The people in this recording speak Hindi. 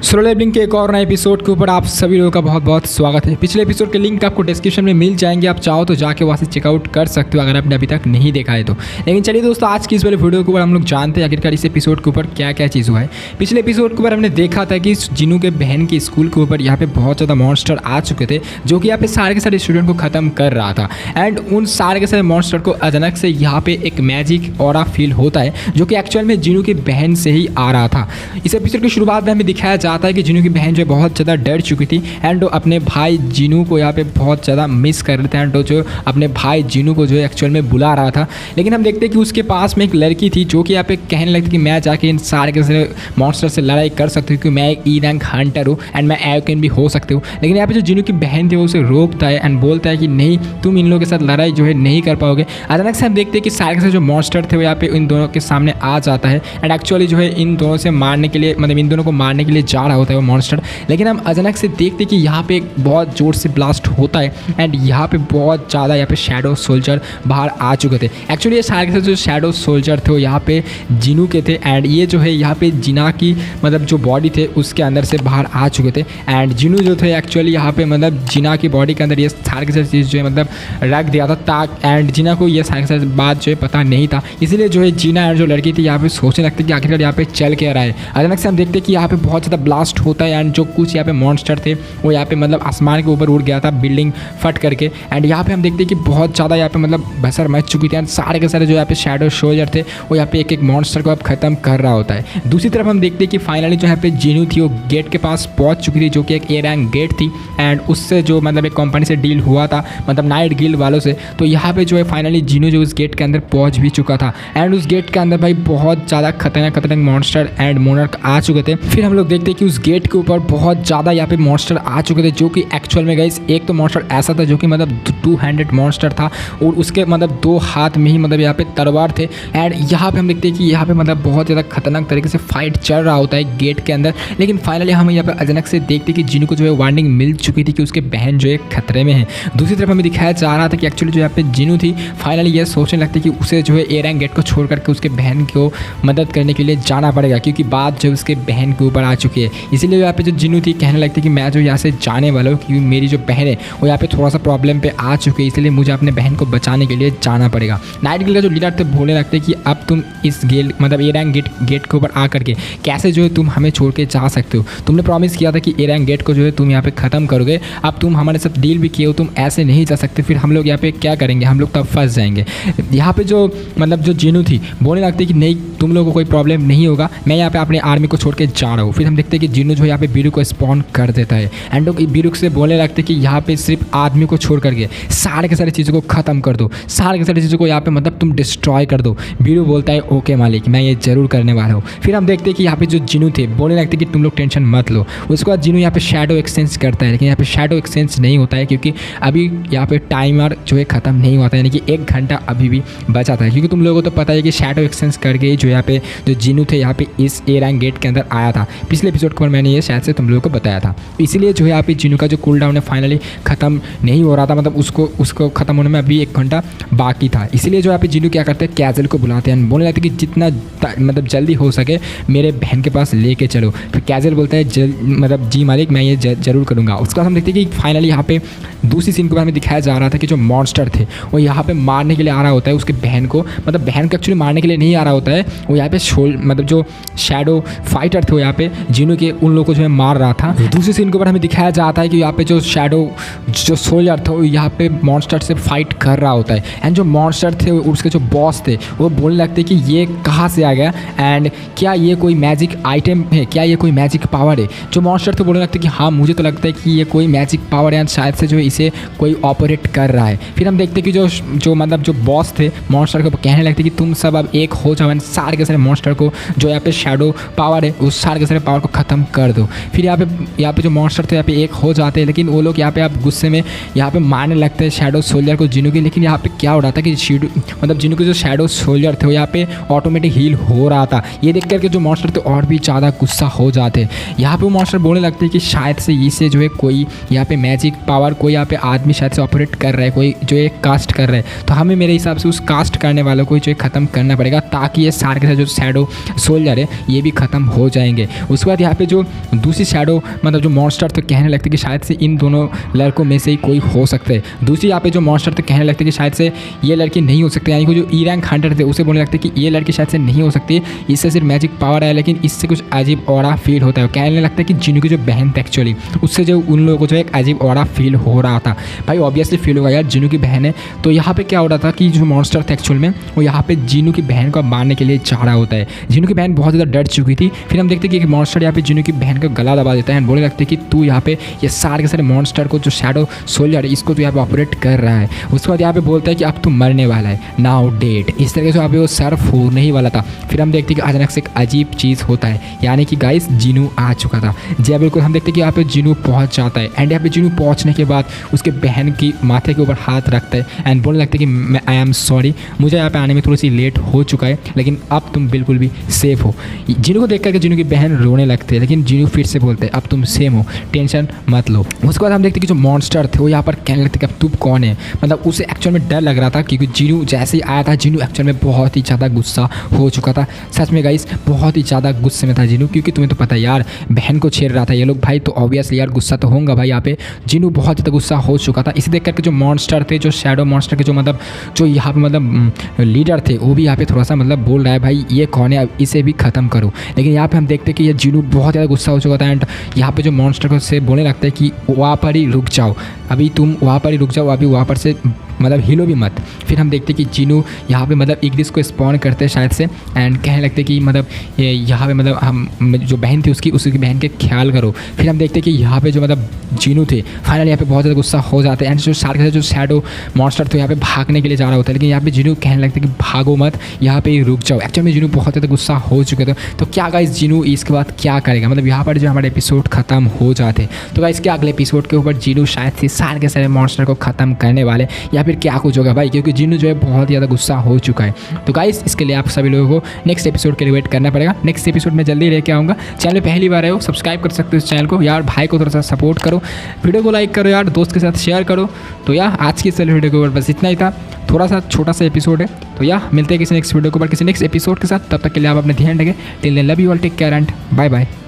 सोलो लेवलिंग के एक और नए एपिसोड के ऊपर आप सभी लोगों का बहुत बहुत स्वागत है। पिछले एपिसोड के लिंक आपको डिस्क्रिप्शन में मिल जाएंगे, आप चाहो तो जाके वहाँ से चेकआउट कर सकते हो अगर आपने अभी तक नहीं देखा है तो। लेकिन चलिए दोस्तों, आज की इस वाले वीडियो के ऊपर हम लोग जानते हैं आखिरकार इस एपिसोड के ऊपर क्या क्या चीज़ हुआ है। पिछले एपिसोड के ऊपर हमने देखा था कि जिनू के बहन के स्कूल के ऊपर यहाँ पे बहुत ज़्यादा मॉन्स्टर आ चुके थे जो कि यहाँ पे सारे के सारे स्टूडेंट को ख़त्म कर रहा था। एंड उन सारे के सारे मॉन्स्टर को अचानक से यहाँ पे एक मैजिक ऑरा फील होता है जो कि एक्चुअल में जिनू की बहन से ही आ रहा था। इस एपिसोड की शुरुआत में हमें दिखाया जाता है कि जिनू की बहन जो बहुत ज़्यादा डर चुकी थी एंड वो अपने भाई जिनू को यहाँ पे बहुत ज़्यादा मिस कर रहे थे एंड वो जो अपने भाई जिनू को जो एक्चुअल में बुला रहा था। लेकिन हम देखते हैं कि उसके पास में एक लड़की थी जो कि यहाँ पे कहने लगती कि मैं जाके इन सारे के सारे मॉन्स्टर से लड़ाई कर सकती हूँ क्योंकि मैं एक ई रैंक हंटर हूँ एंड मैं एवोकेन भी हो सकती हूँ। लेकिन यहाँ पे जो जिनू की बहन थी वो उसे रोकता है एंड बोलता है कि नहीं, तुम इन लोगों के साथ लड़ाई जो है नहीं कर पाओगे। अचानक से हम देखते हैं कि सारे के सारे जो मॉन्स्टर थे वो यहाँ पे इन दोनों के सामने आ जाता है एंड एक्चुअली जो है इन दोनों से मारने के लिए, मतलब इन दोनों को मारने के लिए जा रहा होता है वो मॉन्स्टर। लेकिन हम अचानक से देखते कि यहाँ पे बहुत ज़ोर से ब्लास्ट होता है एंड यहाँ पे बहुत ज़्यादा यहाँ पे शैडो सोल्जर बाहर आ चुके थे। एक्चुअली ये सारे के सारे जो शैडो सोल्जर थे वो यहाँ पे जिनू के थे एंड ये जो है यहाँ पे जिना की मतलब जो बॉडी थे उसके अंदर से बाहर आ चुके थे एंड जिनू जो थे एक्चुअली यहाँ पे मतलब जिना की बॉडी के अंदर ये सारे के सारे चीज़ जो है मतलब रख दिया था एंड जिना को ये सारे के सारे बात जो है पता नहीं था। इसीलिए जो है जिना एंड जो लड़की थी यहाँ पे सोचने लगती कि आखिरकार यहाँ पे चल के रहा है। अचानक से हम देखते कि यहाँ पे बहुत ज़्यादा ब्लास्ट होता है एंड जो कुछ यहाँ पे मॉन्स्टर थे वो यहाँ पे मतलब आसमान के ऊपर उड़ गया था बिल्डिंग फट करके एंड यहाँ पे हम देखते हैं कि बहुत ज़्यादा यहाँ पे मतलब बसर मच चुकी थी एंड सारे के सारे जो यहाँ पे शैडो सोल्जर थे वो यहाँ पे एक एक मॉन्स्टर को अब खत्म कर रहा होता है। दूसरी तरफ हम देखते हैं कि फाइनली जो यहाँ पे जिनू थी वो गेट के पास पहुँच चुकी थी जो कि एक ए रैंक गेट थी एंड उससे जो मतलब एक कंपनी से डील हुआ था, मतलब नाइट गिल्ड वालों से। तो यहाँ पे जो है फाइनली जिनू जो उस गेट के अंदर पहुँच भी चुका था एंड उस गेट के अंदर भाई बहुत ज़्यादा खतरनाक मॉन्स्टर एंड मोनर्क आ चुके थे। फिर हम लोग देखते हैं कि उस गेट के ऊपर बहुत ज़्यादा यहाँ पे मॉन्स्टर आ चुके थे जो कि एक्चुअल में गाइस एक तो मॉन्स्टर ऐसा था जो कि मतलब 200 मॉन्स्टर था और उसके मतलब 2 हाथ में ही मतलब यहाँ पे तलवार थे एंड यहाँ पे हम देखते हैं कि यहाँ पे मतलब बहुत ज़्यादा खतरनाक तरीके से फाइट चल रहा होता है गेट के अंदर। लेकिन फाइनली हम यहाँ पे अचानक से देखते कि जिनू को जो है वार्निंग मिल चुकी थी कि उसके बहन जो है खतरे में है। दूसरी तरफ हमें दिखाया जा रहा था कि एक्चुअली जो यहाँ पे जिनू थी फाइनली ये सोचने लगती कि उसे जो है ए रैंक गेट को छोड़ करके उसके बहन को मदद करने के लिए जाना पड़ेगा क्योंकि बात जो उसके बहन के ऊपर आ चुकी है। इसीलिए यहाँ पे जो जिनू थी कहने लगती कि मैं जो यहाँ से जाने वाला हूँ क्योंकि मेरी जो बहन है वो यहाँ पे थोड़ा सा प्रॉब्लम पे आ चुकी है, इसलिए मुझे अपने बहन को बचाने के लिए जाना पड़ेगा। नाइट गिल्ड का जो लीडर थे बोलने लगते कि अब तुम इस मतलब ए रैंक गेट के ऊपर आ करके कैसे जो है तुम हमें छोड़ के जा सकते हो। तुमने प्रॉमिस किया था कि ए रैंक गेट को जो है तुम यहाँ पे ख़त्म करोगे, अब तुम हमारे साथ डील भी किए हो, तुम ऐसे नहीं जा सकते। फिर हम लोग यहाँ पे क्या करेंगे, हम लोग तब फंस जाएंगे। यहाँ पे जो मतलब जो जिनू थी बोलने लगती कि नहीं, तुम लोगों को कोई प्रॉब्लम नहीं होगा, मैं यहाँ पे अपने आर्मी को छोड़ के जा रहा हूँ। फिर हम देखते हैं कि जिनू जो यहाँ पे बीरू को स्पॉन कर देता है एंड बीरू से बोलने लगते कि यहाँ पे सिर्फ आदमी को छोड़ करके सारे के सारे चीज़ों को ख़त्म कर दो, सारे के सारे चीज़ों को यहाँ पे मतलब तुम डिस्ट्रॉय कर दो। बीरू बोलता है ओके मालिक, मैं ये ज़रूर करने वाला हूँ। फिर हम देखते हैं कि यहाँ पे जो जिनू थे बोलने लगते कि तुम लोग टेंशन मत लो। उसके बाद जिनू यहाँ पे शैडो एक्सचेंज करता है, लेकिन यहाँ पे शैडो एक्सचेंज नहीं होता है क्योंकि अभी यहाँ पे टाइमर जो है ख़त्म नहीं हुआ था, यानी कि 1 घंटा अभी भी बचा था। क्योंकि तुम लोगों को तो पता है कि शैडो एक्सचेंज करके जो यहाँ पे जो जिनू थे यहाँ पे इस ए रैंक गेट के अंदर आया था। पिछले एपिसोड पर मैंने ये शायद से तुम लोगों को बताया था। इसीलिए जो है यहाँ पे जिनू का जो कूल डाउन है फाइनली ख़त्म नहीं हो रहा था, मतलब उसको ख़त्म होने में अभी 1 घंटा बाकी था। इसीलिए जो यहाँ पे जिनू क्या करते हैं, कैजल को बुलाते हैं, बोलने लगते कि जितना मतलब जल्दी हो सके मेरे बहन के पास लेके चलो। फिर कैजल बोलता है मतलब जी मालिक, मैं ये ज़रूर करूँगा। उसके बाद हम देखते हैं कि फाइनली यहाँ पे दूसरी सीन के बारे में दिखाया जा रहा था कि जो मॉन्स्टर थे वो यहाँ पे मारने के लिए आ रहा होता है उसके बहन को, मतलब बहन को एक्चुअली मारने के लिए नहीं आ रहा होता है, वो यहाँ पे मतलब जो शैडो फाइटर थे वो यहाँ पे जिनू के उन लोगों को जो है मार रहा था। दूसरी सीन के ऊपर हमें दिखाया जाता है कि यहाँ पे जो शैडो जो सोल्जर थे वो यहाँ पे मॉन्स्टर से फाइट कर रहा होता है एंड जो मॉन्स्टर थे उसके जो बॉस थे वो बोलने लगते कि ये कहाँ से आ गया एंड क्या ये कोई मैजिक आइटम है, क्या ये कोई मैजिक पावर है। जो मॉन्स्टर थे बोलने लगते कि हाँ मुझे तो लगता है कि ये कोई मैजिक पावर है एंड शायद से जो है इसे कोई ऑपरेट कर रहा है। फिर हम देखते कि जो मतलब जो बॉस थे मॉन्स्टर को कहने लगते कि तुम सब अब एक हो जाओ एंड सारे के सारे मॉन्स्टर को जो यहाँ पे शैडो पावर है उस सारे के सारे पावर को ख़त्म कर दो। फिर यहाँ पे जो मॉन्स्टर थे यहाँ पे एक हो जाते हैं, लेकिन वो लोग यहाँ पे आप गुस्से में यहाँ पे मारने लगते हैं शैडो सोल्जर को जिनू की। लेकिन यहाँ पे क्या हो रहा था कि मतलब जिनू के जो शैडो सोल्जर थे वो यहाँ पे ऑटोमेटिक हील हो रहा था। ये देख करके जो मॉन्स्टर थे और भी ज़्यादा गुस्सा हो जाते। यहाँ पे वो मॉन्स्टर बोलने लगते हैं कि शायद से इसे जो है कोई यहाँ पे मैजिक पावर कोई यहाँ पे आदमी शायद से ऑपरेट कर रहा है, कोई जो एक कास्ट कर रहा है। तो हमें मेरे हिसाब से उस कास्ट करने वालों को जो है ख़त्म करना पड़ेगा ताकि ये सारे के साथ जो शैडो सोल्जर है ये भी ख़त्म हो जाएंगे। उसके बाद यहाँ यहाँ पे जो दूसरी शैडो मतलब जो मॉन्स्टर थे कहने लगते कि शायद से इन दोनों लड़कों में से ही कोई हो सकता है। दूसरी यहाँ पे जो मॉन्स्टर थे कहने लगते कि शायद से ये लड़की नहीं हो सकती, यानी कि जो ई रैंक हंटर थे उसे बोलने लगते कि ये लड़की शायद से नहीं हो सकती, इससे सिर्फ मैजिक पावर है, लेकिन इससे कुछ अजीब ऑरा फील होता है। कहने लगता है कि जिनू की जो बहन थी एक्चुअली उससे जो उन लोगों को जो एक अजीब ऑरा फील हो रहा था। भाई ऑब्वियसली फील होगा यार, जिनू की बहन है। तो यहाँ पे क्या हो रहा था कि जो मॉन्स्टर थे एक्चुअल में वो यहाँ पे जिनू की बहन को मारने के लिए जा रहा होता है। जिनू की बहन बहुत ज़्यादा डर चुकी थी। फिर हम देखते हैं कि एक मॉन्स्टर यहाँ पे जिनू की बहन का गला दबा देता है, बोलने लगते हैं कि तू यहाँ पे ये सारे के सारे मॉन्स्टर को जो शैडो सोल्जर है इसको तो यहाँ पे ऑपरेट कर रहा है। उसके बाद यहाँ पे बोलता है कि अब तू मरने वाला है, नाउ डेट। इस तरीके से यहाँ पे वो सर फोड़ने ही वाला था। फिर हम देखते हैं कि अचानक से एक अजीब चीज़ होता है, यानी कि गाइस जिनू आ चुका था। जी बिल्कुल, हम देखते हैं कि यहाँ पे जिनू पहुँच जाता है एंड यहाँ पे जिनू पहुँचने के बाद उसके बहन की माथे के ऊपर हाथ रखता है एंड बोलने लगता है कि आई एम सॉरी, मुझे यहाँ पे आने में थोड़ी सी लेट हो चुका है, लेकिन अब तुम बिल्कुल भी सेफ हो। जिनू को देख करके जिनू की बहन रोने लगते हैं, लेकिन जिनू फिर से बोलते हैं अब तुम सेम हो, टेंशन मत लो। उसके बाद हम देखते हैं कि जो मॉन्स्टर थे वो यहाँ पर कहने लगते कि अब तुम कौन है। मतलब उसे एक्चुअल में डर लग रहा था क्योंकि जिनू जैसे ही आया था जिनू एक्चुअल में बहुत ही ज़्यादा गुस्सा हो चुका था। सच में गाइस बहुत ही ज़्यादा गुस्से में था जिनू, क्योंकि तुम्हें तो पता है यार बहन को छेड़ रहा था ये लोग भाई, तो ऑब्वियसली यार गुस्सा तो होगा भाई। यहाँ पे जिनू बहुत ज़्यादा गुस्सा हो चुका था। इसे देख करके जो मॉन्स्टर थे, जो शैडो मॉन्स्टर के जो मतलब जो यहाँ पे मतलब लीडर थे वो भी यहाँ पे थोड़ा सा मतलब बोल रहा है भाई ये कौन है, अब इसे भी ख़त्म करो। लेकिन यहाँ पे हम देखते हैं कि ये जिनू बहुत ज़्यादा गुस्सा हो चुका था एंड यहाँ पे जो मॉन्स्टर को से बोलने लगता है कि वहाँ पर ही रुक जाओ, अभी तुम वहाँ पर ही रुक जाओ, अभी वहाँ पर से मतलब हिलो भी मत। फिर हम देखते कि जिनू यहाँ पे मतलब इग्रिस को स्पॉन करते हैं शायद से एंड कहने लगते कि मतलब यहाँ पे मतलब हम जो बहन थी उसकी बहन के ख्याल करो। फिर हम देखते कि यहाँ पे जो मतलब जिनू थे फाइनली यहाँ पे बहुत ज़्यादा गुस्सा हो जाते हैं एंड जो सारे जो शैडो मॉन्स्टर थे यहाँ पे भागने के लिए जा रहा होता है, लेकिन यहाँ पे जिनू कहने लगते कि भागो मत, यहाँ पे रुक जाओ। एक्चुअली में जिनू बहुत ज़्यादा गुस्सा हो चुके थे। तो क्या गाइस जिनू इसके बाद क्या करेगा, मतलब यहाँ पर जो हमारे एपिसोड खत्म हो जाते। तो गाइस क्या अगले एपिसोड के ऊपर जिनू शायद से सारे के सारे मॉन्स्टर को ख़त्म करने वाले या फिर क्या कुछ होगा भाई, क्योंकि जिनू जो है बहुत ज़्यादा गुस्सा हो चुका है। तो गाइस इसके लिए आप सभी लोगों को नेक्स्ट एपिसोड के लिए वेट करना पड़ेगा। नेक्स्ट एपिसोड में जल्दी लेके आऊँगा। चैनल पहली बार आए हो सब्सक्राइब कर सकते हो इस चैनल को यार, भाई को थोड़ा सा सपोर्ट करो, वीडियो को लाइक करो यार, दोस्त के साथ शेयर करो। तो यार आज की इस वीडियो के ऊपर बस इतना ही था, थोड़ा सा छोटा सा एपिसोड है। तो यार मिलते हैं किसी नेक्स्ट वीडियो के ऊपर किसी नेक्स्ट एपिसोड के साथ, तब तक के लिए आप अपने ध्यान रखें। Till then love you all, take care and bye bye.